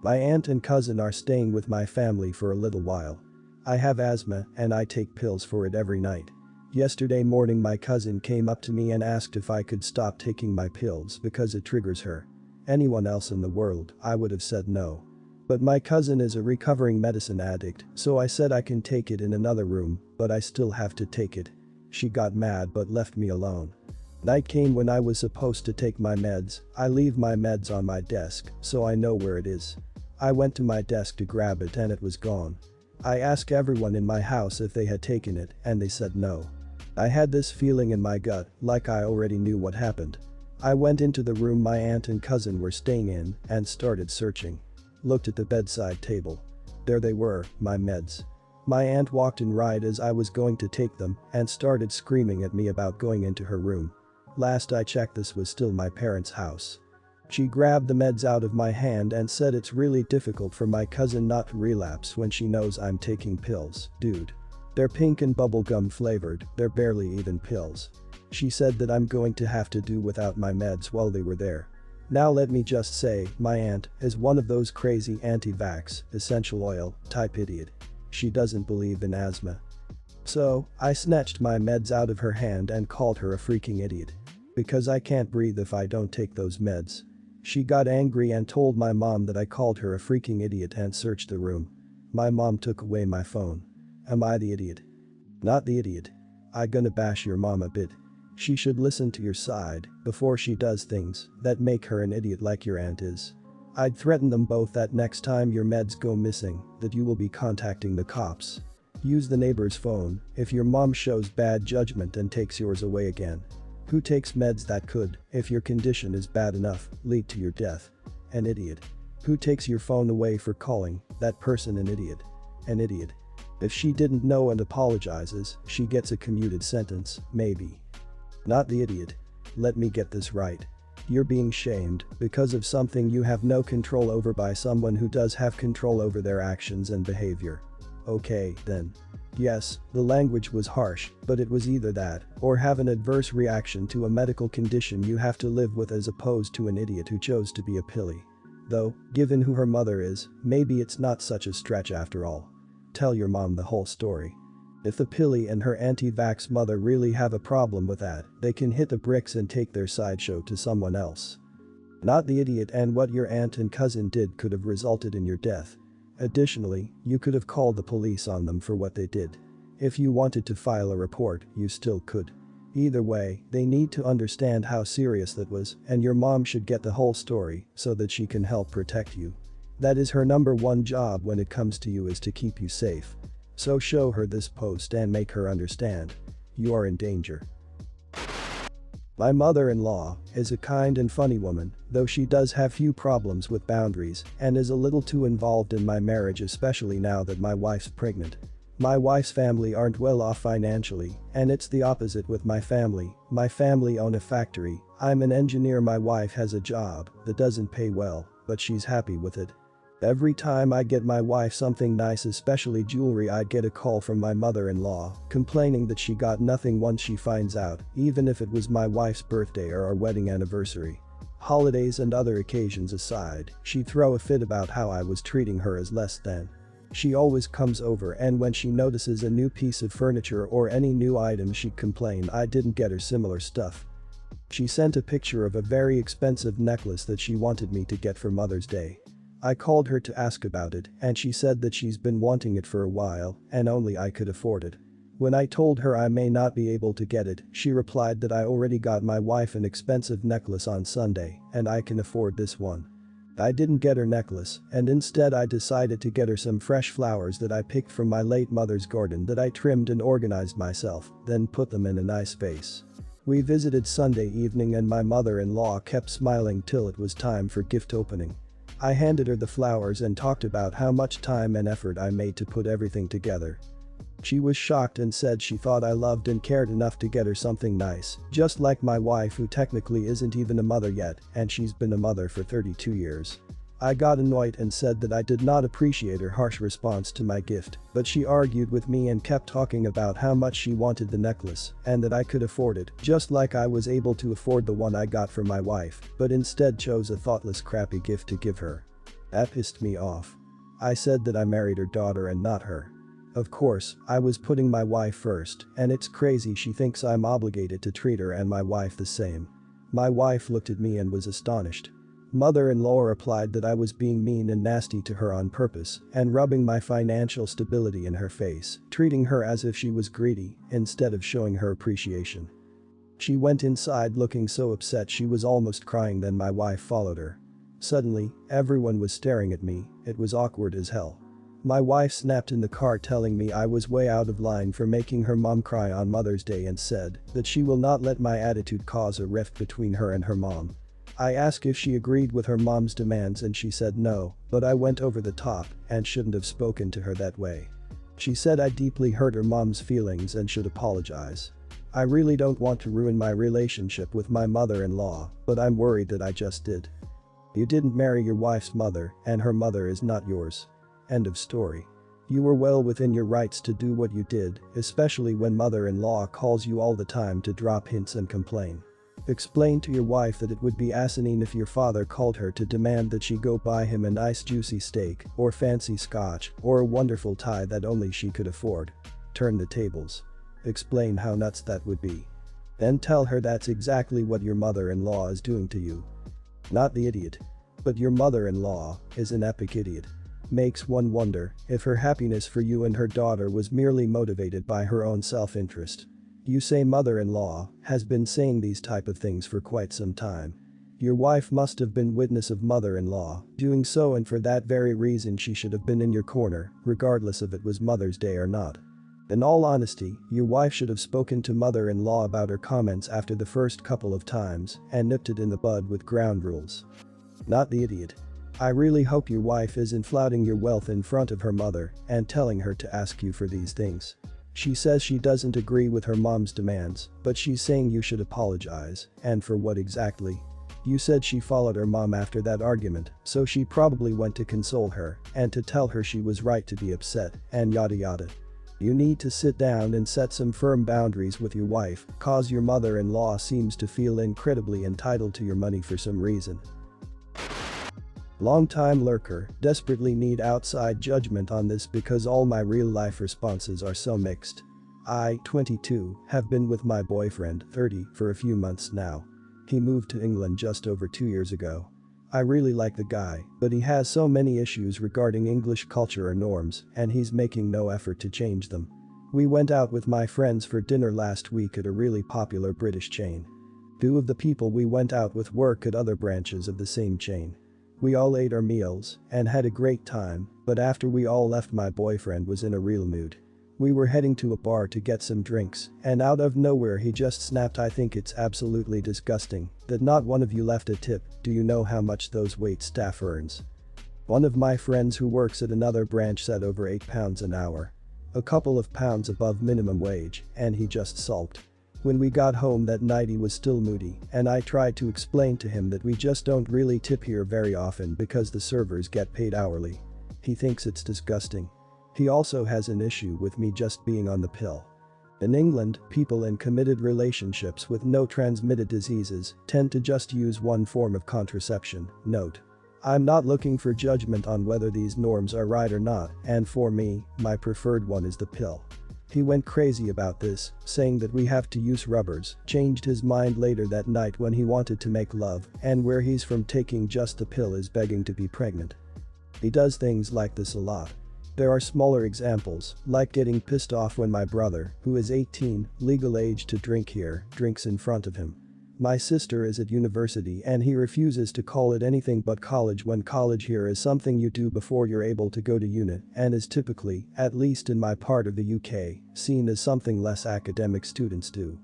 My aunt and cousin are staying with my family for a little while. I have asthma and I take pills for it every night. Yesterday morning my cousin came up to me and asked if I could stop taking my pills because it triggers her. Anyone else in the world, I would have said no. But my cousin is a recovering medicine addict, so I said I can take it in another room, but I still have to take it. She got mad but left me alone. Night came when I was supposed to take my meds. I leave my meds on my desk, so I know where it is. I went to my desk to grab it and it was gone. I asked everyone in my house if they had taken it and they said no. I had this feeling in my gut, like I already knew what happened. I went into the room my aunt and cousin were staying in and started searching. Looked at the bedside table. There they were, my meds. My aunt walked in right as I was going to take them and started screaming at me about going into her room. Last I checked this was still my parents' house. She grabbed the meds out of my hand and said it's really difficult for my cousin not to relapse when she knows I'm taking pills, dude. They're pink and bubblegum flavored, they're barely even pills. She said that I'm going to have to do without my meds while they were there. Now let me just say, my aunt is one of those crazy anti-vax, essential oil, type idiot. She doesn't believe in asthma. So, I snatched my meds out of her hand and called her a freaking idiot. Because I can't breathe if I don't take those meds. She got angry and told my mom that I called her a freaking idiot and searched the room. My mom took away my phone. Am I the idiot? Not the idiot. I gonna bash your mom a bit. She should listen to your side before she does things that make her an idiot like your aunt is. I'd threaten them both that next time your meds go missing, that you will be contacting the cops. Use the neighbor's phone if your mom shows bad judgment and takes yours away again. Who takes meds that could, if your condition is bad enough, lead to your death? An idiot. Who takes your phone away for calling that person an idiot? An idiot. If she didn't know and apologizes, she gets a commuted sentence, maybe. Not the idiot. Let me get this right. You're being shamed because of something you have no control over by someone who does have control over their actions and behavior. Okay, then. Yes, the language was harsh, but it was either that or have an adverse reaction to a medical condition you have to live with as opposed to an idiot who chose to be a pilly. Though, given who her mother is, maybe it's not such a stretch after all. Tell your mom the whole story. If the pilly and her anti-vax mother really have a problem with that, they can hit the bricks and take their sideshow to someone else. Not the idiot, and what your aunt and cousin did could have resulted in your death. Additionally, you could have called the police on them for what they did. If you wanted to file a report, you still could. Either way, they need to understand how serious that was, and your mom should get the whole story so that she can help protect you. That is her #1 job when it comes to you, is to keep you safe. So show her this post and make her understand. You are in danger. My mother-in-law is a kind and funny woman, though she does have few problems with boundaries and is a little too involved in my marriage, especially now that my wife's pregnant. My wife's family aren't well off financially, and it's the opposite with my family. My family own a factory. I'm an engineer. My wife has a job that doesn't pay well, but she's happy with it. Every time I get my wife something nice, especially jewelry, I get a call from my mother-in-law complaining that she got nothing once she finds out, even if it was my wife's birthday or our wedding anniversary. Holidays and other occasions aside, she'd throw a fit about how I was treating her as less than. She always comes over, and when she notices a new piece of furniture or any new item, she'd complain I didn't get her similar stuff. She sent a picture of a very expensive necklace that she wanted me to get for Mother's Day. I called her to ask about it, and she said that she's been wanting it for a while and only I could afford it. When I told her I may not be able to get it, she replied that I already got my wife an expensive necklace on Sunday and I can afford this one. I didn't get her necklace, and instead I decided to get her some fresh flowers that I picked from my late mother's garden that I trimmed and organized myself, then put them in a nice vase. We visited Sunday evening and my mother-in-law kept smiling till it was time for gift opening. I handed her the flowers and talked about how much time and effort I made to put everything together. She was shocked and said she thought I loved and cared enough to get her something nice, just like my wife, who technically isn't even a mother yet, and she's been a mother for 32 years. I got annoyed and said that I did not appreciate her harsh response to my gift, but she argued with me and kept talking about how much she wanted the necklace and that I could afford it, just like I was able to afford the one I got for my wife, but instead chose a thoughtless, crappy gift to give her. That pissed me off. I said that I married her daughter and not her. Of course, I was putting my wife first, and it's crazy she thinks I'm obligated to treat her and my wife the same. My wife looked at me and was astonished. Mother-in-law replied that I was being mean and nasty to her on purpose and rubbing my financial stability in her face, treating her as if she was greedy instead of showing her appreciation. She went inside looking so upset she was almost crying, then my wife followed her. Suddenly, everyone was staring at me, it was awkward as hell. My wife snapped in the car telling me I was way out of line for making her mom cry on Mother's Day and said that she will not let my attitude cause a rift between her and her mom. I asked if she agreed with her mom's demands and she said no, but I went over the top and shouldn't have spoken to her that way. She said I deeply hurt her mom's feelings and should apologize. I really don't want to ruin my relationship with my mother-in-law, but I'm worried that I just did. You didn't marry your wife's mother and her mother is not yours. End of story. You were well within your rights to do what you did, especially when mother-in-law calls you all the time to drop hints and complain. Explain to your wife that it would be asinine if your father called her to demand that she go buy him a nice juicy steak or fancy scotch or a wonderful tie that only she could afford. Turn the tables. Explain how nuts that would be. Then tell her that's exactly what your mother-in-law is doing to you. Not the idiot. But your mother-in-law is an epic idiot. Makes one wonder if her happiness for you and her daughter was merely motivated by her own self-interest. You say mother-in-law has been saying these type of things for quite some time. Your wife must have been witness of mother-in-law doing so, and for that very reason she should have been in your corner, regardless if it was Mother's Day or not. In all honesty, your wife should have spoken to mother-in-law about her comments after the first couple of times and nipped it in the bud with ground rules. Not the idiot. I really hope your wife isn't flouting your wealth in front of her mother and telling her to ask you for these things. She says she doesn't agree with her mom's demands, but she's saying you should apologize, and for what exactly? You said she followed her mom after that argument, so she probably went to console her and to tell her she was right to be upset and yada yada. You need to sit down and set some firm boundaries with your wife, cause your mother-in-law seems to feel incredibly entitled to your money for some reason. Long-time lurker, desperately need outside judgment on this because all my real-life responses are so mixed. I, 22, have been with my boyfriend, 30, for a few months now. He moved to England just over 2 years ago. I really like the guy, but he has so many issues regarding English culture or norms, and he's making no effort to change them. We went out with my friends for dinner last week at a really popular British chain. 2 of the people we went out with work at other branches of the same chain. We all ate our meals and had a great time, but after we all left my boyfriend was in a real mood. We were heading to a bar to get some drinks, and out of nowhere he just snapped, "I think it's absolutely disgusting that not one of you left a tip. Do you know how much those wait staff earns?" One of my friends who works at another branch said over £8 an hour. A couple of pounds above minimum wage, and he just sulked. When we got home that night he was still moody, and I tried to explain to him that we just don't really tip here very often because the servers get paid hourly. He thinks it's disgusting. He also has an issue with me just being on the pill. In England, people in committed relationships with no transmitted diseases tend to just use one form of contraception. Note: I'm not looking for judgment on whether these norms are right or not, and for me, my preferred one is the pill. He went crazy about this, saying that we have to use rubbers, changed his mind later that night when he wanted to make love, and where he's from taking just the pill is begging to be pregnant. He does things like this a lot. There are smaller examples, like getting pissed off when my brother, who is 18, legal age to drink here, drinks in front of him. My sister is at university and he refuses to call it anything but college when college here is something you do before you're able to go to uni and is typically, at least in my part of the UK, seen as something less academic students do.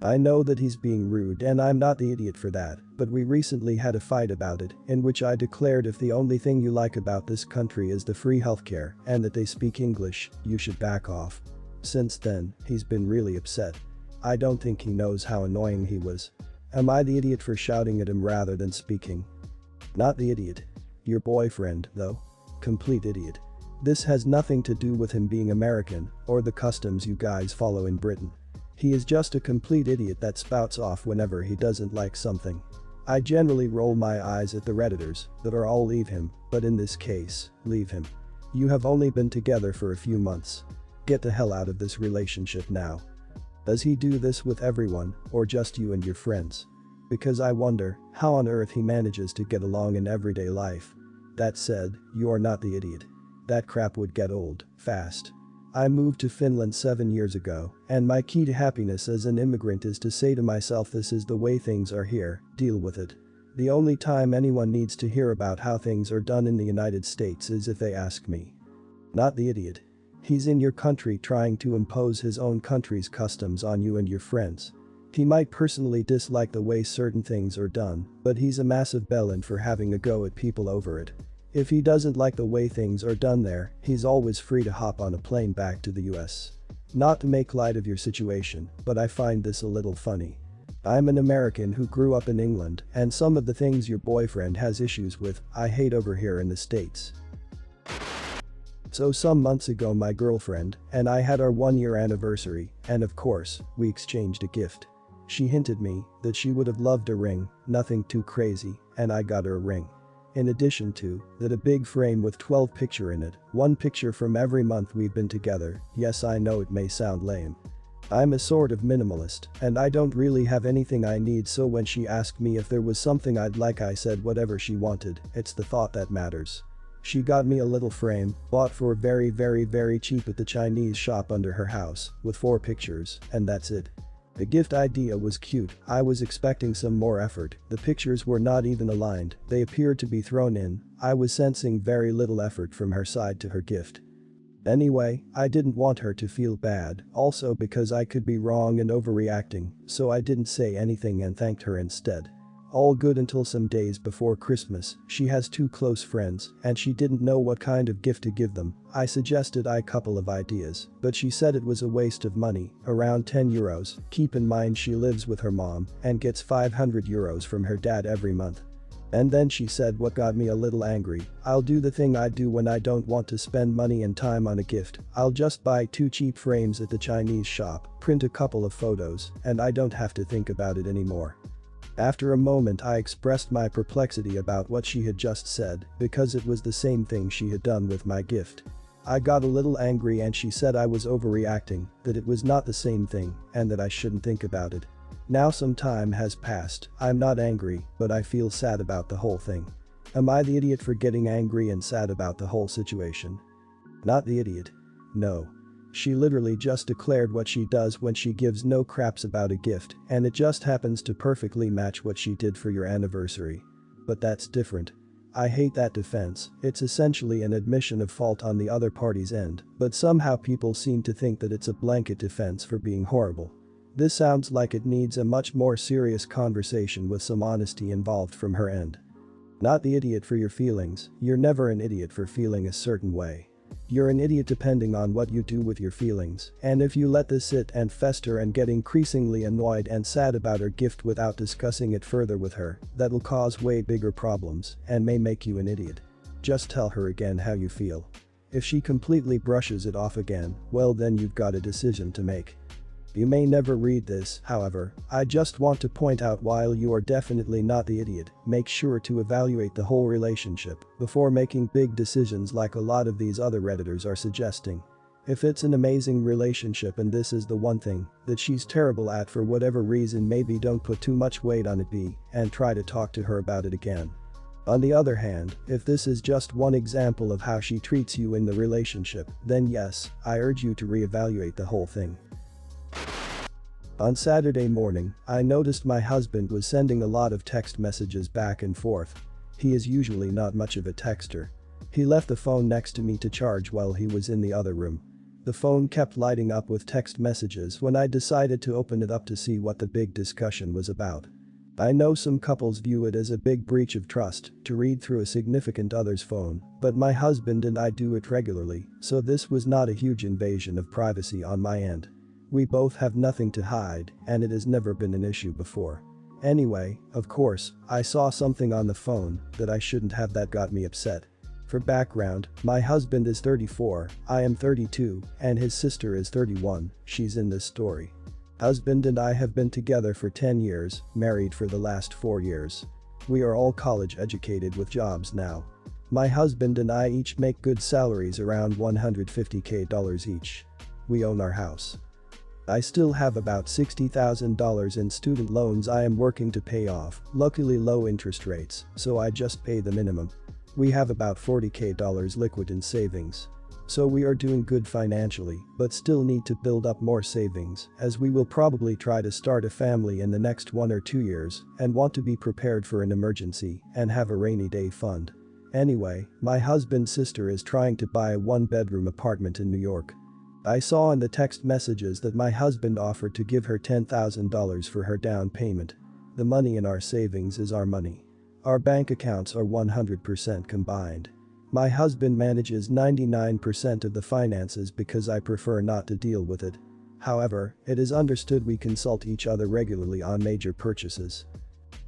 I know that he's being rude and I'm not the idiot for that, but we recently had a fight about it in which I declared if the only thing you like about this country is the free healthcare and that they speak English, you should back off. Since then, he's been really upset. I don't think he knows how annoying he was. Am I the idiot for shouting at him rather than speaking? Not the idiot. Your boyfriend, though. Complete idiot. This has nothing to do with him being American or the customs you guys follow in Britain. He is just a complete idiot that spouts off whenever he doesn't like something. I generally roll my eyes at the redditors that are all leave him, but in this case, leave him. You have only been together for a few months. Get the hell out of this relationship now. Does he do this with everyone, or just you and your friends? Because I wonder how on earth he manages to get along in everyday life. That said, you are not the idiot. That crap would get old, fast. I moved to Finland 7 years ago, and my key to happiness as an immigrant is to say to myself, this is the way things are here, deal with it. The only time anyone needs to hear about how things are done in the United States is if they ask me. Not the idiot. He's in your country trying to impose his own country's customs on you and your friends. He might personally dislike the way certain things are done, but he's a massive bellend for having a go at people over it. If he doesn't like the way things are done there, he's always free to hop on a plane back to the US. Not to make light of your situation, but I find this a little funny. I'm an American who grew up in England, and some of the things your boyfriend has issues with, I hate over here in the States. So some months ago my girlfriend and I had our 1-year anniversary, and of course, we exchanged a gift. She hinted me that she would have loved a ring, nothing too crazy, and I got her a ring. In addition to that, a big frame with 12 pictures in it, 1 picture from every month we've been together. Yes, I know it may sound lame. I'm a sort of minimalist, and I don't really have anything I need, so when she asked me if there was something I'd like, I said whatever she wanted. It's the thought that matters. She got me a little frame, bought for very cheap at the Chinese shop under her house, with 4 pictures, and that's it. The gift idea was cute. I was expecting some more effort. The pictures were not even aligned, they appeared to be thrown in. I was sensing very little effort from her side to her gift. Anyway, I didn't want her to feel bad, also because I could be wrong and overreacting, so I didn't say anything and thanked her instead. All good until some days before Christmas. She has 2 close friends, and she didn't know what kind of gift to give them. I suggested a couple of ideas, but she said it was a waste of money, around €10. Keep in mind she lives with her mom and gets €500 from her dad every month. And then she said what got me a little angry: I'll do the thing I do when I don't want to spend money and time on a gift. I'll just buy 2 cheap frames at the Chinese shop, print a couple of photos, and I don't have to think about it anymore. After a moment I expressed my perplexity about what she had just said, because it was the same thing she had done with my gift. I got a little angry and she said I was overreacting, that it was not the same thing, and that I shouldn't think about it. Now some time has passed. I'm not angry, but I feel sad about the whole thing. Am I the idiot for getting angry and sad about the whole situation? Not the idiot. No. She literally just declared what she does when she gives no craps about a gift, and it just happens to perfectly match what she did for your anniversary. But that's different. I hate that defense. It's essentially an admission of fault on the other party's end, but somehow people seem to think that it's a blanket defense for being horrible. This sounds like it needs a much more serious conversation with some honesty involved from her end. Not the idiot for your feelings. You're never an idiot for feeling a certain way. You're an idiot depending on what you do with your feelings, and if you let this sit and fester and get increasingly annoyed and sad about her gift without discussing it further with her, that'll cause way bigger problems and may make you an idiot. Just tell her again how you feel. If she completely brushes it off again, well then you've got a decision to make. You may never read this, however. I just want to point out, while you are definitely not the idiot, make sure to evaluate the whole relationship before making big decisions like a lot of these other redditors are suggesting. If it's an amazing relationship and this is the one thing that she's terrible at for whatever reason, maybe don't put too much weight on it and try to talk to her about it again. On the other hand, if this is just one example of how she treats you in the relationship, then yes, I urge you to reevaluate the whole thing. On Saturday morning, I noticed my husband was sending a lot of text messages back and forth. He is usually not much of a texter. He left the phone next to me to charge while he was in the other room. The phone kept lighting up with text messages when I decided to open it up to see what the big discussion was about. I know some couples view it as a big breach of trust to read through a significant other's phone, but my husband and I do it regularly, so this was not a huge invasion of privacy on my end. We both have nothing to hide, and it has never been an issue before. Anyway, of course, I saw something on the phone that I shouldn't have that got me upset. For background, my husband is 34, I am 32, and his sister is 31, she's in this story. Husband and I have been together for 10 years, married for the last 4 years. We are all college educated with jobs now. My husband and I each make good salaries around $150K each. We own our house. I still have about $60,000 in student loans I am working to pay off, luckily low interest rates, so I just pay the minimum. We have about $40K liquid in savings. So we are doing good financially, but still need to build up more savings, as we will probably try to start a family in the next 1 or 2 years and want to be prepared for an emergency and have a rainy day fund. Anyway, my husband's sister is trying to buy a 1-bedroom apartment in New York. I saw in the text messages that my husband offered to give her $10,000 for her down payment. The money in our savings is our money. Our bank accounts are 100% combined. My husband manages 99% of the finances because I prefer not to deal with it. However, it is understood we consult each other regularly on major purchases.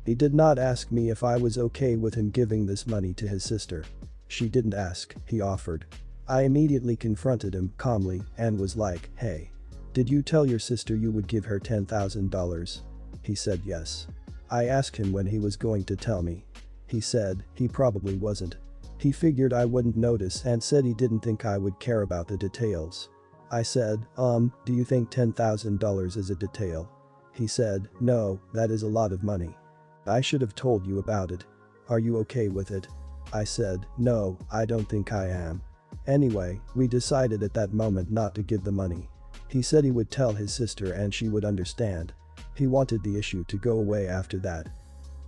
He did not ask me if I was okay with him giving this money to his sister. She didn't ask, he offered. I immediately confronted him calmly and was like, "Hey. Did you tell your sister you would give her $10,000? He said yes. I asked him when he was going to tell me. He said he probably wasn't. He figured I wouldn't notice and said he didn't think I would care about the details. I said, do you think $10,000 is a detail? He said, no, that is a lot of money. I should have told you about it. Are you okay with it? I said, no, I don't think I am. Anyway, we decided at that moment not to give the money. He said he would tell his sister and she would understand. He wanted the issue to go away after that.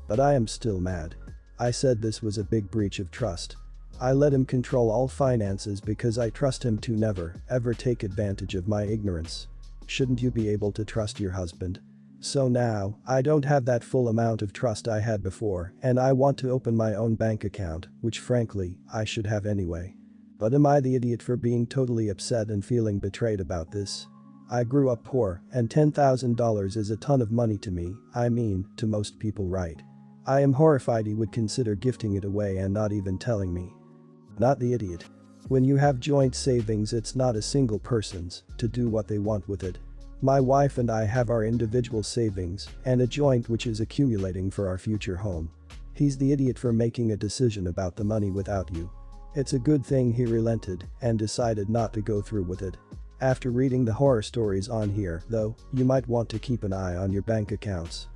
But I am still mad. I said this was a big breach of trust. I let him control all finances because I trust him to never, ever take advantage of my ignorance. Shouldn't you be able to trust your husband? So now, I don't have that full amount of trust I had before and I want to open my own bank account, which frankly, I should have anyway. But am I the idiot for being totally upset and feeling betrayed about this? I grew up poor and $10,000 is a ton of money to me, I mean, to most people, right? I am horrified he would consider gifting it away and not even telling me. Not the idiot. When you have joint savings, it's not a single person's to do what they want with it. My wife and I have our individual savings and a joint which is accumulating for our future home. He's the idiot for making a decision about the money without you. It's a good thing he relented and decided not to go through with it. After reading the horror stories on here, though, you might want to keep an eye on your bank accounts.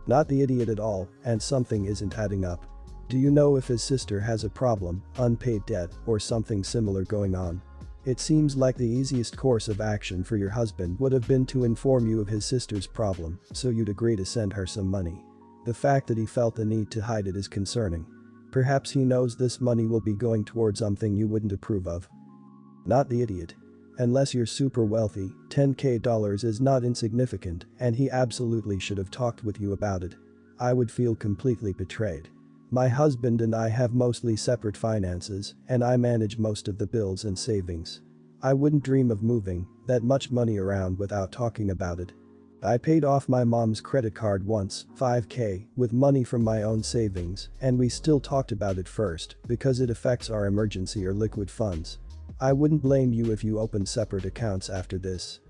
Not the idiot at all, and something isn't adding up. Do you know if his sister has a problem, unpaid debt, or something similar going on? It seems like the easiest course of action for your husband would have been to inform you of his sister's problem so you'd agree to send her some money. The fact that he felt the need to hide it is concerning. Perhaps he knows this money will be going towards something you wouldn't approve of. Not the idiot. Unless you're super wealthy, $10K is not insignificant and he absolutely should have talked with you about it. I would feel completely betrayed. My husband and I have mostly separate finances and I manage most of the bills and savings. I wouldn't dream of moving that much money around without talking about it. I paid off my mom's credit card once, $5K, with money from my own savings, and we still talked about it first because it affects our emergency or liquid funds. I wouldn't blame you if you opened separate accounts after this.